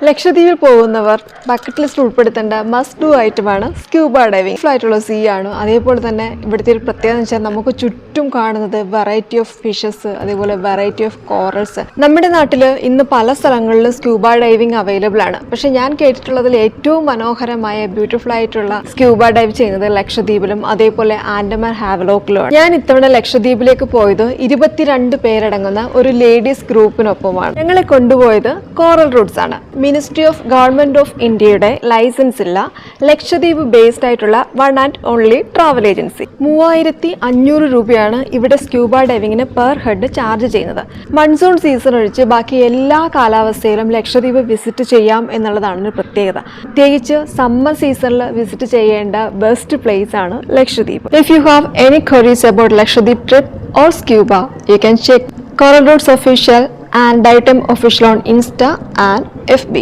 ലക്ഷദ്വീപിൽ പോകുന്നവർ bucket list ഉൾപ്പെടുത്തേണ്ട മസ്റ്റ് ഡു ഐറ്റമാണ് സ്ക്യൂബ ഡൈവിംഗ്. ഫ്ലൈറ്റുള്ള സീ ആണ്. അതേപോലെ തന്നെ ഇവിടുത്തെ ഒരു പ്രത്യേകത എന്ന് വെച്ചാൽ നമുക്ക് ചുറ്റും കാണുന്നത് വെറൈറ്റി ഓഫ് ഫിഷസ്, അതേപോലെ വെറൈറ്റി ഓഫ് കോറൽസ്. നമ്മുടെ നാട്ടിൽ ഇന്ന് പല സ്ഥലങ്ങളിലും സ്ക്യൂബ ഡൈവിംഗ് അവൈലബിൾ ആണ്. പക്ഷെ ഞാൻ കേട്ടിട്ടുള്ളതിൽ ഏറ്റവും മനോഹരമായ ബ്യൂട്ടിഫുൾ ആയിട്ടുള്ള സ്ക്യൂബ ഡൈവ് ചെയ്യുന്നത് ലക്ഷദ്വീപിലും അതേപോലെ ആൻഡമാൻ ഹാവലോക്കിലുമാണ്. ഞാൻ ഇത്തവണ ലക്ഷദ്വീപിലേക്ക് പോയത് 22 പേരടങ്ങുന്ന ഒരു ലേഡീസ് ഗ്രൂപ്പിനൊപ്പമാണ്. ഞങ്ങളെ കൊണ്ടുപോയത് കോറൽ റൂട്ട്സ് ആണ്. മിനിസ്ട്രി ഓഫ് ഗവൺമെന്റ് ഓഫ് ഇന്ത്യയുടെ ലൈസൻസ് ഉള്ള ലക്ഷദ്വീപ് ബേസ്ഡ് ആയിട്ടുള്ള one and only travel agency. 3500 രൂപയാണ് ഇവിടെ സ്ക്യൂബ ഡൈവിങ്ങിന് പെർ ഹെഡ് ചാർജ് ചെയ്യുന്നത്. മൺസൂൺ സീസൺ ഒഴിച്ച് ബാക്കി എല്ലാ കാലാവസ്ഥയിലും ലക്ഷദ്വീപ് വിസിറ്റ് ചെയ്യാം എന്നുള്ളതാണ് ഒരു പ്രത്യേകത. പ്രത്യേകിച്ച് സമ്മർ സീസണിൽ വിസിറ്റ് ചെയ്യേണ്ട ബെസ്റ്റ് പ്ലേസ് ആണ് Lakshadweep. If you have any queries about Lakshadweep trip or scuba, you can check Coral Roots Official and Ditem Official on Insta and FB.